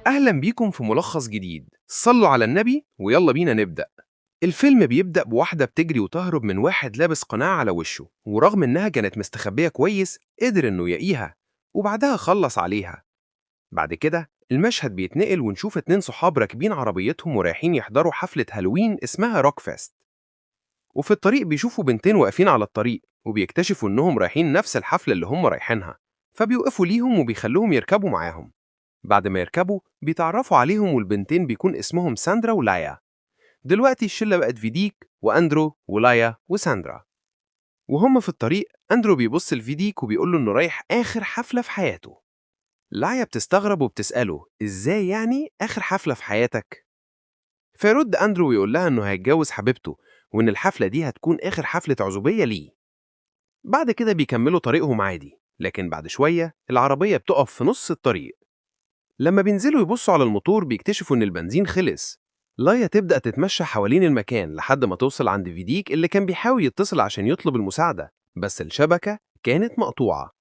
أهلا بيكم في ملخص جديد. صلوا على النبي ويلا بينا نبدأ. الفيلم بيبدأ بواحدة بتجري وتهرب من واحد لابس قناع على وشه، ورغم إنها كانت مستخبية كويس قدر إنه يلاقيها وبعدها خلص عليها. بعد كده المشهد بيتنقل ونشوف اتنين صحاب راكبين عربيتهم ورايحين يحضروا حفلة هالوين اسمها روك فيست، وفي الطريق بيشوفوا بنتين واقفين على الطريق وبيكتشفوا إنهم رايحين نفس الحفلة اللي هم رايحينها، فبيوقفوا ليهم وبيخلوهم يركبوا معاهم. بعد ما يركبوا بيتعرفوا عليهم والبنتين بيكون اسمهم ساندرا ولايا. دلوقتي الشلة بقت فيديك وأندرو ولايا وساندرا. وهم في الطريق أندرو بيبص لفيديك وبيقول له إنه رايح آخر حفلة في حياته. لايا بتستغرب وبتسأله إزاي يعني آخر حفلة في حياتك؟ فيرد أندرو ويقول لها إنه هيتجوز حبيبته وإن الحفلة دي هتكون آخر حفلة عزوبية ليه. بعد كده بيكملوا طريقهم عادي، لكن بعد شوية العربية بتقف في نص الطريق. لما بينزلوا يبصوا على الموتور بيكتشفوا إن البنزين خلص. لايا تبدأ تتمشى حوالين المكان لحد ما توصل عند فيديك اللي كان بيحاول يتصل عشان يطلب المساعدة، بس الشبكة كانت مقطوعة.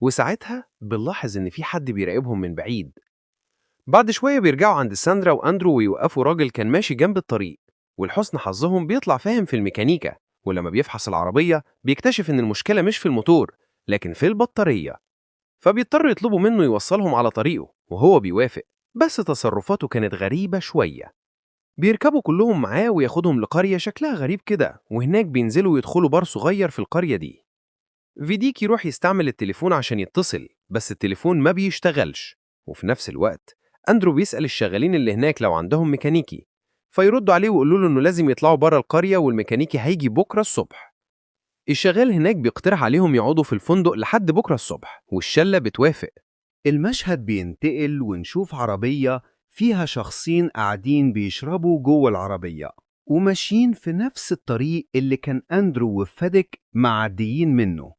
وساعتها بنلاحظ إن في حد بيراقبهم من بعيد. بعد شوية بيرجعوا عند ساندرا وأندرو ويوقفوا راجل كان ماشي جنب الطريق، ولحسن حظهم بيطلع فاهم في الميكانيكا، ولما بيفحص العربية بيكتشف إن المشكلة مش في الموتور لكن في البطارية. فبيضطروا يطلبوا منه يوصلهم على طريقه وهو بيوافق، بس تصرفاته كانت غريبة شوية. بيركبوا كلهم معاه وياخدهم لقرية شكلها غريب كده، وهناك بينزلوا يدخلوا بار صغير في القرية دي. فيديك يروح يستعمل التليفون عشان يتصل بس التليفون ما بيشتغلش. وفي نفس الوقت أندرو بيسأل الشغالين اللي هناك لو عندهم ميكانيكي، فيردوا عليه ويقولوا له إنه لازم يطلعوا بره القرية والميكانيكي هيجي بكرة الصبح. الشغال هناك بيقترح عليهم يقعدوا في الفندق لحد بكرة الصبح والشلة بتوافق. المشهد بينتقل ونشوف عربية فيها شخصين قاعدين بيشربوا جوه العربية وماشيين في نفس الطريق اللي كان أندرو وفادك معديين منه.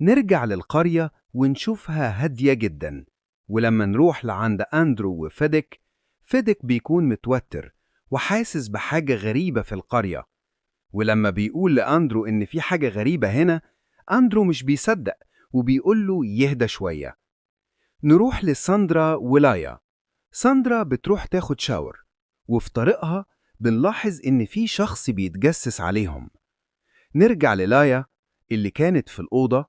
نرجع للقرية ونشوفها هادية جدا، ولما نروح لعند أندرو وفادك، فادك بيكون متوتر وحاسس بحاجة غريبة في القرية. ولما بيقول لأندرو إن في حاجة غريبة هنا، أندرو مش بيصدق وبيقول له يهدى شوية. نروح لساندرا ولايا. ساندرا بتروح تاخد شاور، وفي طريقها بنلاحظ إن في شخص بيتجسس عليهم. نرجع للايا اللي كانت في الأوضة،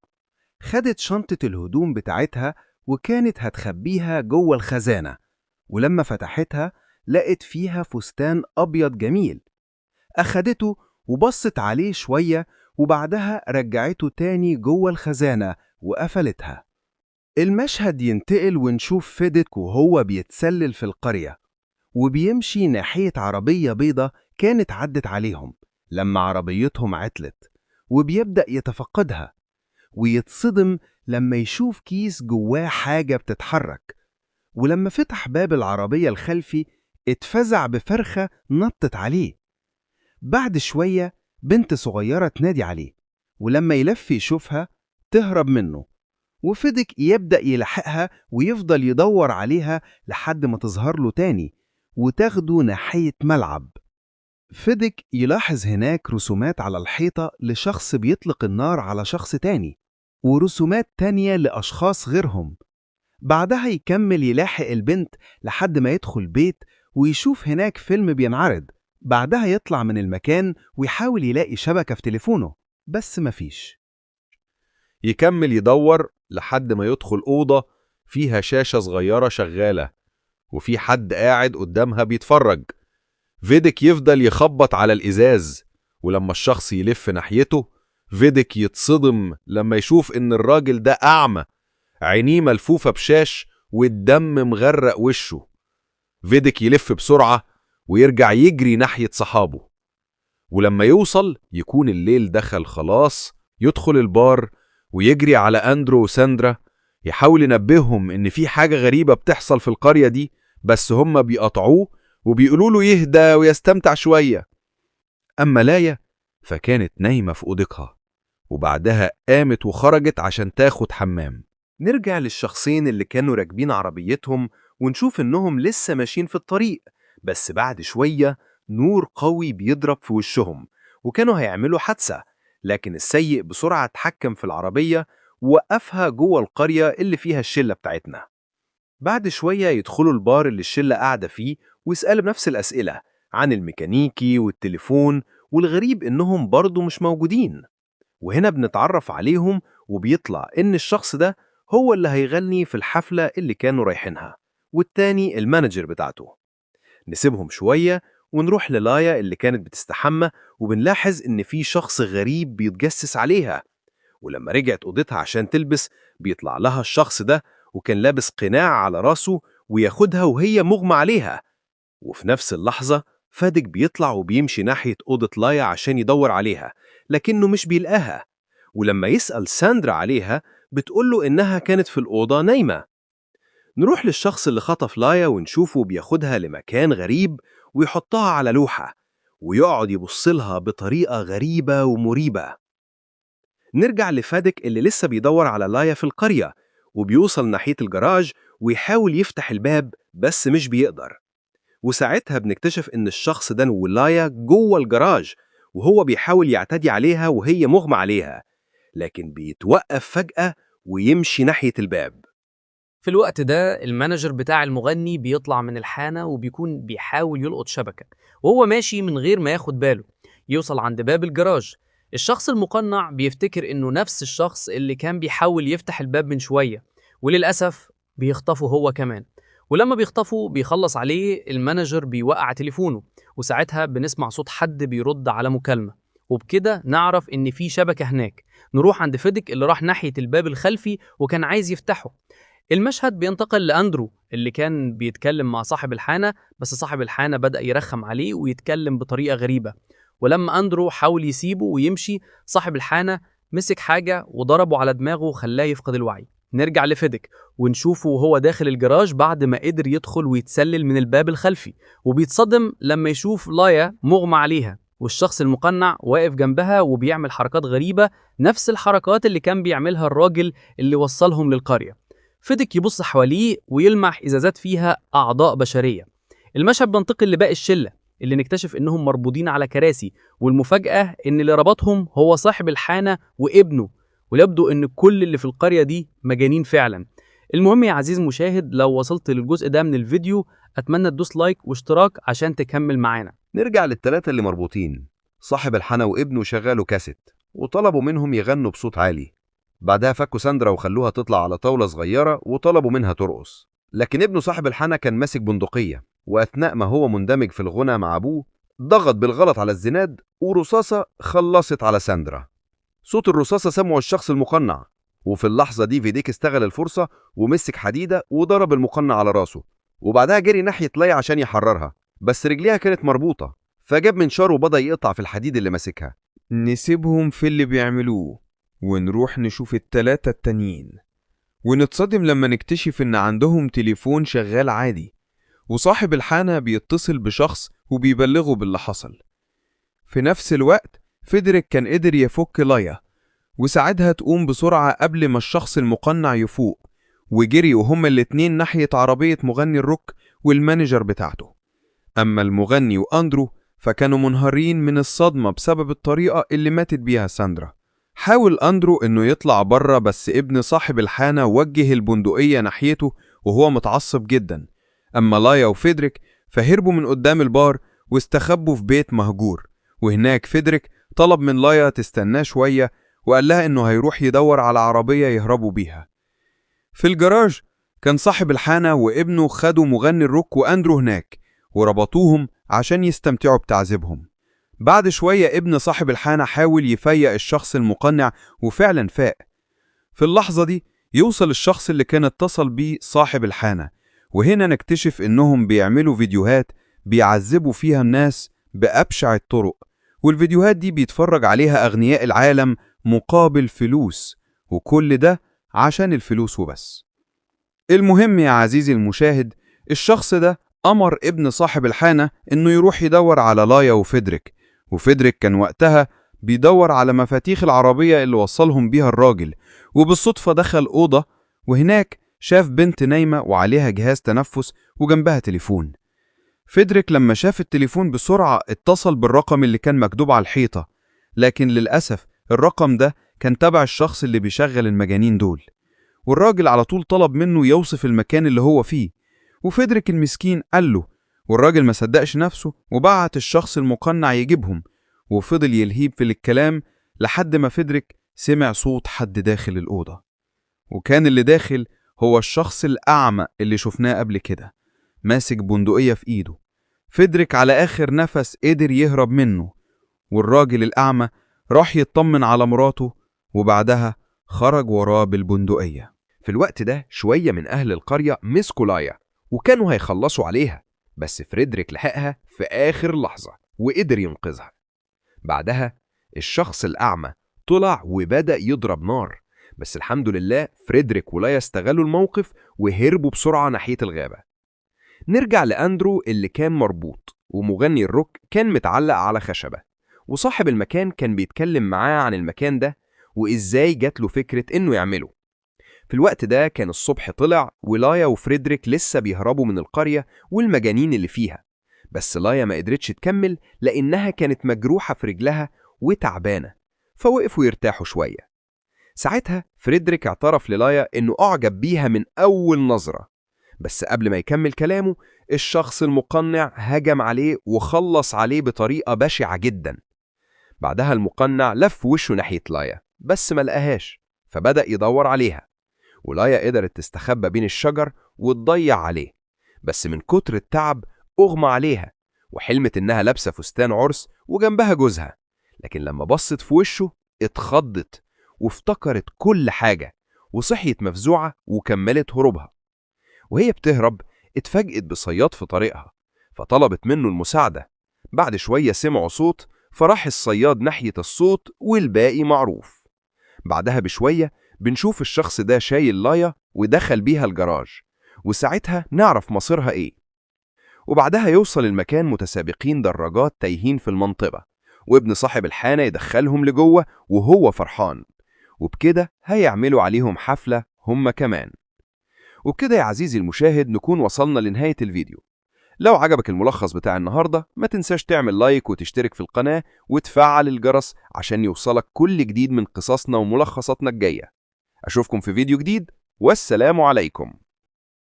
خدت شنطة الهدوم بتاعتها وكانت هتخبيها جوه الخزانة، ولما فتحتها لقت فيها فستان أبيض جميل. أخدته وبصت عليه شوية وبعدها رجعته تاني جوه الخزانة وقفلتها. المشهد ينتقل ونشوف فيديك وهو بيتسلل في القرية وبيمشي ناحية عربية بيضة كانت عدت عليهم لما عربيتهم عطلت، وبيبدأ يتفقدها ويتصدم لما يشوف كيس جواه حاجة بتتحرك. ولما فتح باب العربية الخلفي اتفزع بفرخة نطت عليه. بعد شوية بنت صغيرة تنادي عليه، ولما يلف يشوفها تهرب منه، وفيديك يبدأ يلحقها ويفضل يدور عليها لحد ما تظهر له تاني وتاخده ناحية ملعب. فيديك يلاحظ هناك رسومات على الحيطة لشخص بيطلق النار على شخص تاني، ورسومات تانية لأشخاص غيرهم. بعدها يكمل يلاحق البنت لحد ما يدخل بيت ويشوف هناك فيلم بينعرض. بعدها يطلع من المكان ويحاول يلاقي شبكة في تليفونه بس مفيش. يكمل يدور لحد ما يدخل أوضة فيها شاشة صغيرة شغالة وفي حد قاعد قدامها بيتفرج. فيديك يفضل يخبط على الإزاز، ولما الشخص يلف ناحيته فيديك يتصدم لما يشوف إن الراجل ده أعمى، عينيه ملفوفة بشاش والدم مغرق وشه. فيديك يلف بسرعة ويرجع يجري ناحية صحابه، ولما يوصل يكون الليل دخل خلاص. يدخل البار ويجري على أندرو وساندرا يحاول ينبههم إن في حاجة غريبة بتحصل في القرية دي، بس هم بيقطعوه وبيقولوا له يهدى ويستمتع شوية. أما لايا فكانت نايمة في أوضتها، وبعدها قامت وخرجت عشان تاخد حمام. نرجع للشخصين اللي كانوا راكبين عربيتهم ونشوف إنهم لسه ماشيين في الطريق، بس بعد شوية نور قوي بيضرب في وشهم وكانوا هيعملوا حادثة، لكن السيء بسرعة اتحكم في العربية ووقفها جوه القرية اللي فيها الشلة بتاعتنا. بعد شوية يدخلوا البار اللي الشلة قاعدة فيه ويسألوا بنفس الأسئلة عن الميكانيكي والتليفون، والغريب إنهم برضو مش موجودين. وهنا بنتعرف عليهم وبيطلع إن الشخص ده هو اللي هيغني في الحفلة اللي كانوا رايحينها، والتاني المانجر بتاعته. نسيبهم شوية ونروح للايا اللي كانت بتستحمى، وبنلاحظ إن في شخص غريب بيتجسس عليها. ولما رجعت أوضتها عشان تلبس بيطلع لها الشخص ده، وكان لابس قناع على راسه وياخدها وهي مغمى عليها. وفي نفس اللحظة فادك بيطلع وبيمشي ناحية أوضة لايا عشان يدور عليها، لكنه مش بيلقاها. ولما يسأل ساندرا عليها بتقوله إنها كانت في الأوضة نايمة. نروح للشخص اللي خطف لايا ونشوفه بياخدها لمكان غريب ويحطها على لوحة ويقعد يبصلها بطريقة غريبة ومريبة. نرجع لفادك اللي لسه بيدور على لايا في القرية، وبيوصل ناحية الجراج ويحاول يفتح الباب بس مش بيقدر. وساعتها بنكتشف إن الشخص ده ولايا جوه الجراج، وهو بيحاول يعتدي عليها وهي مغمى عليها، لكن بيتوقف فجأة ويمشي ناحية الباب. في الوقت ده المانجر بتاع المغني بيطلع من الحانة وبيكون بيحاول يلقط شبكة، وهو ماشي من غير ما ياخد باله يوصل عند باب الجراج. الشخص المقنع بيفتكر إنه نفس الشخص اللي كان بيحاول يفتح الباب من شوية، وللأسف بيخطفه هو كمان. ولما بيخطفه بيخلص عليه المانجر بيوقع تليفونه، وساعتها بنسمع صوت حد بيرد على مكالمة، وبكده نعرف إن في شبكة هناك. نروح عند فيديك اللي راح ناحية الباب الخلفي وكان عايز يفتحه. المشهد بينتقل لأندرو اللي كان بيتكلم مع صاحب الحانة، بس صاحب الحانة بدأ يرخم عليه ويتكلم بطريقة غريبة. ولما أندرو حاول يسيبه ويمشي، صاحب الحانة مسك حاجة وضربه على دماغه وخلاه يفقد الوعي. نرجع لفيديك ونشوفه وهو داخل الجراج بعد ما قدر يدخل ويتسلل من الباب الخلفي، وبيتصدم لما يشوف لايا مغمى عليها والشخص المقنع واقف جنبها وبيعمل حركات غريبة، نفس الحركات اللي كان بيعملها الراجل اللي وصلهم للقرية. فيديك يبص حواليه ويلمح إزازات فيها أعضاء بشرية. المشهد بينتقل لباقي الشلة اللي نكتشف إنهم مربوطين على كراسي، والمفاجأة إن اللي ربطهم هو صاحب الحانة وابنه، ويبدو إن كل اللي في القرية دي مجانين فعلا. المهم يا عزيز مشاهد، لو وصلت للجزء ده من الفيديو أتمنى تدوس لايك واشتراك عشان تكمل معانا. نرجع للثلاثة اللي مربوطين. صاحب الحانة وابنه شغالوا كاسيت وطلبوا منهم يغنوا بصوت عالي. بعدها فكوا ساندرا وخلوها تطلع على طاولة صغيرة وطلبوا منها ترقص، لكن ابنه صاحب الحانة كان ماسك بندقية، وأثناء ما هو مندمج في الغنى مع أبوه ضغط بالغلط على الزناد ورصاصة خلصت على ساندرا. صوت الرصاصة سمعه الشخص المقنع، وفي اللحظة دي فيديك استغل الفرصة ومسك حديدة وضرب المقنع على راسه، وبعدها جري ناحية لايا عشان يحررها، بس رجليها كانت مربوطة، فجاب منشار وبدأ يقطع في الحديد اللي ماسكها. نسيبهم في اللي بيعملوه ونروح نشوف التلاتة التانيين، ونتصدم لما نكتشف إن عندهم تليفون شغال عادي، وصاحب الحانة بيتصل بشخص وبيبلغه باللي حصل. في نفس الوقت فيدريك كان قدر يفك لايا وساعدها تقوم بسرعة قبل ما الشخص المقنع يفوق، وجريوا هما الاتنين ناحية عربية مغني الروك والمانجر بتاعته. أما المغني وأندرو فكانوا منهارين من الصدمة بسبب الطريقة اللي ماتت بيها ساندرا. حاول أندرو إنه يطلع بره، بس ابن صاحب الحانة وجه البندقية ناحيته وهو متعصب جدا. أما لايا وفيدريك فهربوا من قدام البار واستخبوا في بيت مهجور، وهناك فيدريك طلب من لايا تستناه شوية وقال لها إنه هيروح يدور على عربية يهربوا بيها. في الجراج كان صاحب الحانة وابنه خدوا مغني الروك وأندرو هناك وربطوهم عشان يستمتعوا بتعذيبهم. بعد شوية ابن صاحب الحانة حاول يفيق الشخص المقنع وفعلا فاق. في اللحظة دي يوصل الشخص اللي كان اتصل بيه صاحب الحانة، وهنا نكتشف إنهم بيعملوا فيديوهات بيعذبوا فيها الناس بأبشع الطرق، والفيديوهات دي بيتفرج عليها أغنياء العالم مقابل فلوس، وكل ده عشان الفلوس وبس. المهم يا عزيزي المشاهد، الشخص ده أمر ابن صاحب الحانة إنه يروح يدور على لايا وفيدريك، وفيدريك كان وقتها بيدور على مفاتيح العربية اللي وصلهم بيها الراجل، وبالصدفة دخل أوضة وهناك شاف بنت نايمة وعليها جهاز تنفس وجنبها تليفون. فيدريك لما شاف التليفون بسرعة اتصل بالرقم اللي كان مكتوب على الحيطة، لكن للأسف الرقم ده كان تبع الشخص اللي بيشغل المجانين دول. والراجل على طول طلب منه يوصف المكان اللي هو فيه، وفيدريك المسكين قال له، والراجل ما صدقش نفسه وبعت الشخص المقنع يجيبهم، وفضل يلهيب في الكلام لحد ما فيدريك سمع صوت حد داخل الأوضة. وكان اللي داخل هو الشخص الأعمى اللي شفناه قبل كده، ماسك بندقية في إيده. فيدريك على آخر نفس قدر يهرب منه، والراجل الأعمى راح يطمن على مراته، وبعدها خرج وراه بالبندقية. في الوقت ده شوية من أهل القرية مسكوا لايا وكانوا هيخلصوا عليها، بس فريدريك لحقها في آخر لحظة وقدر ينقذها. بعدها الشخص الأعمى طلع وبدأ يضرب نار، بس الحمد لله فريدريك ولايا استغلوا الموقف وهربوا بسرعة ناحية الغابة. نرجع لأندرو اللي كان مربوط، ومغني الروك كان متعلق على خشبة، وصاحب المكان كان بيتكلم معاه عن المكان ده وإزاي جات له فكرة إنه يعمله. في الوقت ده كان الصبح طلع، ولايا وفريدريك لسه بيهربوا من القرية والمجانين اللي فيها، بس لايا ما قدرتش تكمل لأنها كانت مجروحة في رجلها وتعبانة، فوقفوا يرتاحوا شوية. ساعتها فريدريك اعترف للايا إنه أعجب بيها من أول نظرة، بس قبل ما يكمل كلامه الشخص المقنع هجم عليه وخلص عليه بطريقة بشعة جدا. بعدها المقنع لف وشه ناحية لايا بس ما لقاهاش، فبدأ يدور عليها، ولايا قدرت تستخبى بين الشجر وتضيع عليه، بس من كتر التعب أغمى عليها، وحلمت إنها لابسة فستان عرس وجنبها جوزها، لكن لما بصت في وشه اتخضت وافتكرت كل حاجة وصحيت مفزوعة وكملت هروبها. وهي بتهرب اتفاجئت بصياد في طريقها، فطلبت منه المساعدة. بعد شوية سمعوا صوت، فراح الصياد ناحية الصوت والباقي معروف. بعدها بشوية بنشوف الشخص ده شايل لايا ودخل بيها الجراج، وساعتها نعرف مصيرها ايه. وبعدها يوصل المكان متسابقين دراجات تايهين في المنطقة، وابن صاحب الحانة يدخلهم لجوه وهو فرحان، وبكده هيعملوا عليهم حفلة هم كمان. وبكده يا عزيزي المشاهد نكون وصلنا لنهاية الفيديو. لو عجبك الملخص بتاع النهاردة ما تنساش تعمل لايك وتشترك في القناة وتفعل الجرس عشان يوصلك كل جديد من قصصنا وملخصاتنا الجاية. أشوفكم في فيديو جديد، والسلام عليكم.